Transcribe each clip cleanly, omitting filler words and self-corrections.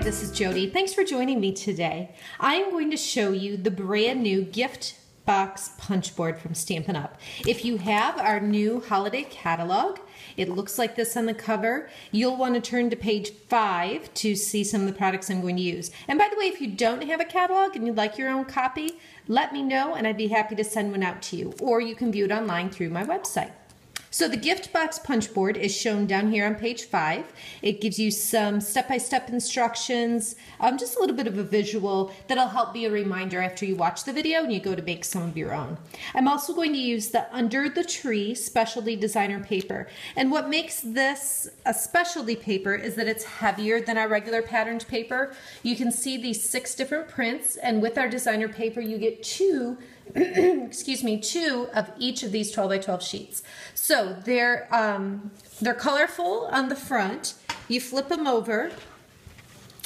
this is Jodi. Thanks for joining me today. I am going to show you the brand new gift box punch board from Stampin' Up. If you have our new holiday catalog, it looks like this on the cover. You'll want to turn to page 5 to see some of the products I'm going to use. And by the way, if you don't have a catalog and you'd like your own copy, let me know and I'd be happy to send one out to you. Or you can view it online through my website. So the gift box punch board is shown down here on page 5. It gives you some step-by-step instructions, just a little bit of a visual that'll help be a reminder after you watch the video and you go to make some of your own. I'm also going to use the Under the Tree specialty designer paper. And what makes this a specialty paper is that it's heavier than our regular patterned paper. You can see these 6 different prints, and with our designer paper you get 2 2 of each of these 12 by 12 sheets. So they're colorful on the front. You flip them over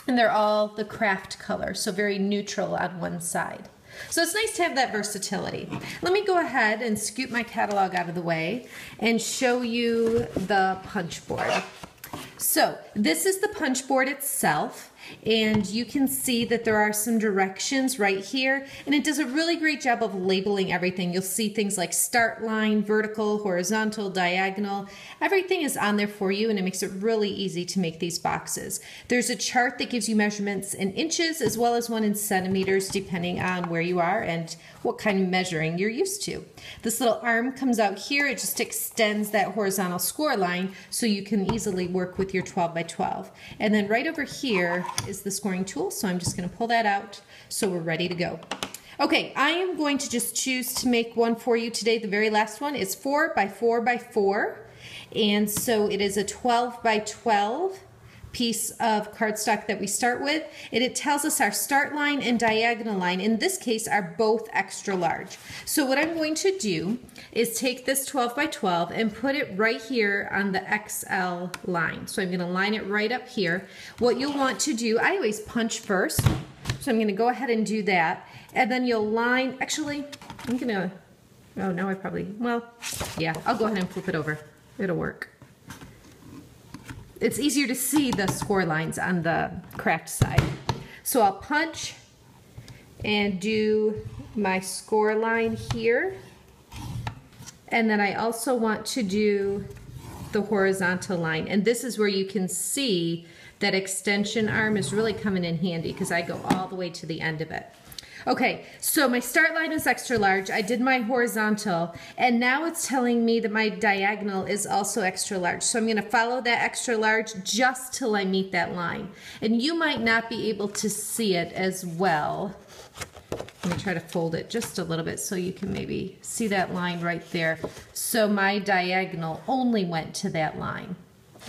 and they're all the craft color, so very neutral on one side. So it's nice to have that versatility. Let me go ahead and scoot my catalog out of the way and show you the punch board. So this is the punch board itself, and you can see that there are some directions right here, and it does a really great job of labeling everything. You'll see things like start line, vertical, horizontal, diagonal. Everything is on there for you, and it makes it really easy to make these boxes. There's a chart that gives you measurements in inches as well as one in centimeters, depending on where you are and what kind of measuring you're used to. This little arm comes out here. It just extends that horizontal score line so you can easily work with your 12 by 12. And then right over here is the scoring tool, so I'm just going to pull that out so we're ready to go. Okay, I am going to just choose to make one for you today. The very last one is 4 by 4 by 4, and so it is a 12 by 12 piece of cardstock that we start with, and it tells us our start line and diagonal line in this case are both extra large. So what I'm going to do is take this 12 by 12 and put it right here on the XL line. So I'm going to line it right up here. What you'll want to do, I always punch first, so I'm going to go ahead and do that, and then you'll line, actually I'm going to, oh no, I probably, well yeah, I'll go ahead and flip it over. It'll work. It's easier to see the score lines on the craft side. So I'll punch and do my score line here. And then I also want to do the horizontal line. And this is where you can see that extension arm is really coming in handy because I go all the way to the end of it. Okay, so my start line is extra large. I did my horizontal, and now it's telling me that my diagonal is also extra large. So I'm going to follow that extra large just till I meet that line. And you might not be able to see it as well. Let me try to fold it just a little bit so you can maybe see that line right there. So my diagonal only went to that line.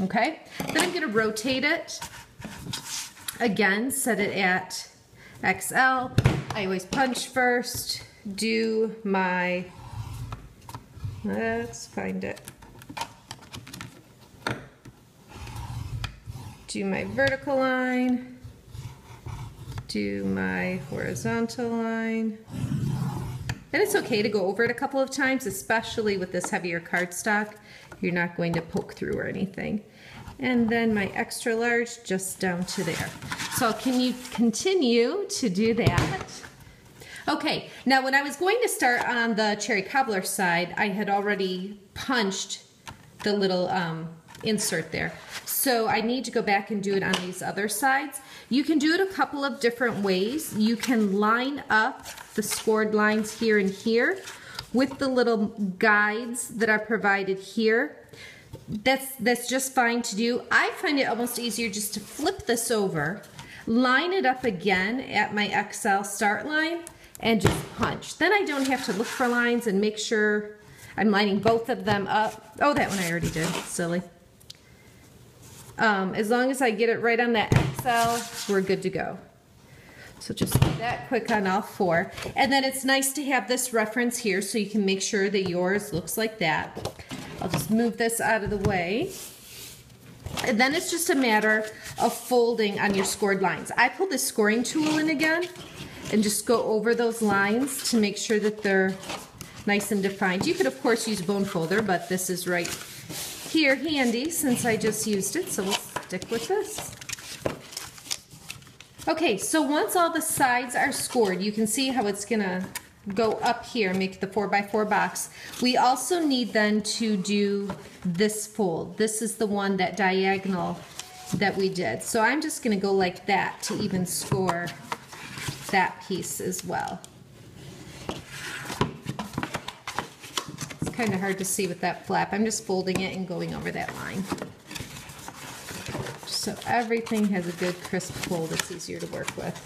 Okay, then I'm going to rotate it. Again, set it at XL. I always punch first, do my, let's find it, do my vertical line, do my horizontal line, and it's okay to go over it a couple of times, especially with this heavier cardstock. You're not going to poke through or anything. And then my extra large just down to there. So can you continue to do that? Okay, now when I was going to start on the cherry cobbler side, I had already punched the little insert there. So I need to go back and do it on these other sides. You can do it a couple of different ways. You can line up the scored lines here and here with the little guides that are provided here. That's just fine to do. I find it almost easier just to flip this over, line it up again at my XL start line, and just punch. Then I don't have to look for lines and make sure I'm lining both of them up. Oh, that one I already did. Silly. As long as I get it right on that XL, we're good to go. So just do that quick on all 4. And then it's nice to have this reference here so you can make sure that yours looks like that. I'll just move this out of the way. And then it's just a matter of folding on your scored lines. I pulled the scoring tool in again and just go over those lines to make sure that they're nice and defined. You could of course use a bone folder, but this is right here handy since I just used it, so we'll stick with this. Okay, so once all the sides are scored, you can see how it's gonna go up here, make the 4x4 box. We also need then to do this fold. This is the one, that diagonal that we did. So I'm just gonna go like that to even score that piece as well. It's kind of hard to see with that flap. I'm just folding it and going over that line. So everything has a good crisp fold. It's easier to work with.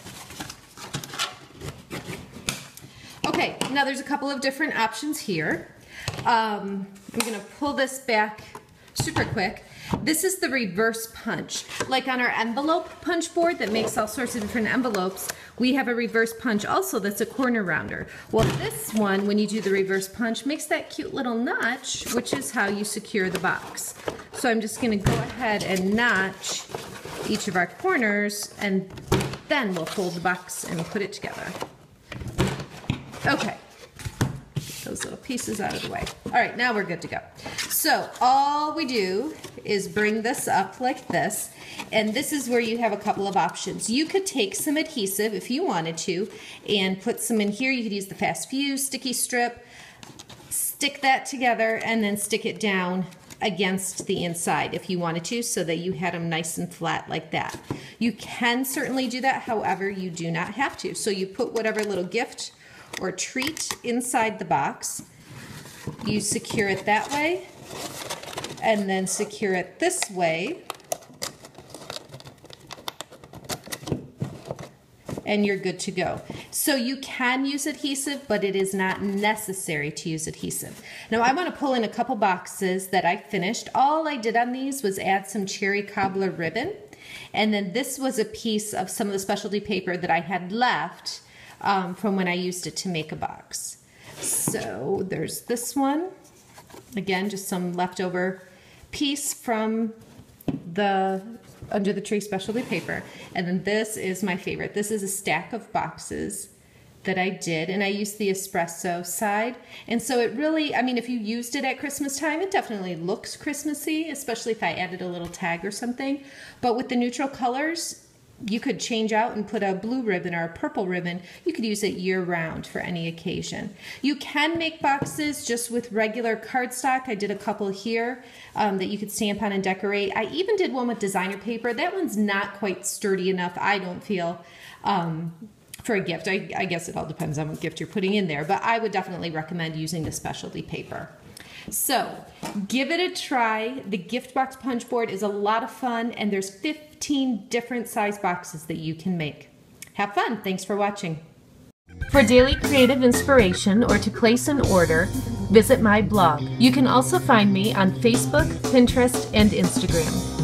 Okay, now there's a couple of different options here. I'm gonna pull this back super quick. This is the reverse punch. Like on our envelope punch board that makes all sorts of different envelopes, we have a reverse punch also that's a corner rounder. Well, this one, when you do the reverse punch, makes that cute little notch, which is how you secure the box. So I'm just gonna go ahead and notch each of our corners, and then we'll fold the box and put it together. Okay. Those little pieces out of the way. All right, now we're good to go. So all we do is bring this up like this, and this is where you have a couple of options. You could take some adhesive if you wanted to and put some in here. You could use the Fast Fuse sticky strip, stick that together, and then stick it down against the inside if you wanted to, so that you had them nice and flat like that. You can certainly do that, however, you do not have to. So you put whatever little gift or treat inside the box, you secure it that way, and then secure it this way, and you're good to go. So you can use adhesive, but it is not necessary to use adhesive. Now I want to pull in a couple boxes that I finished. All I did on these was add some cherry cobbler ribbon, and then this was a piece of some of the specialty paper that I had left from when I used it to make a box. So there's this one. Again, just some leftover piece from the Under the Tree specialty paper. And then this is my favorite. This is a stack of boxes that I did, and I used the espresso side. And so it really, I mean, if you used it at Christmas time, it definitely looks Christmassy, especially if I added a little tag or something. But with the neutral colors, you could change out and put a blue ribbon or a purple ribbon. You could use it year-round for any occasion. You can make boxes just with regular cardstock. I did a couple here that you could stamp on and decorate. I even did one with designer paper. That one's not quite sturdy enough, I don't feel, for a gift. I guess it all depends on what gift you're putting in there, but I would definitely recommend using the specialty paper. So give it a try. The gift box punch board is a lot of fun, and there's 15 different size boxes that you can make. Have fun. Thanks for watching. For daily creative inspiration or to place an order, visit my blog. You can also find me on Facebook, Pinterest, and Instagram.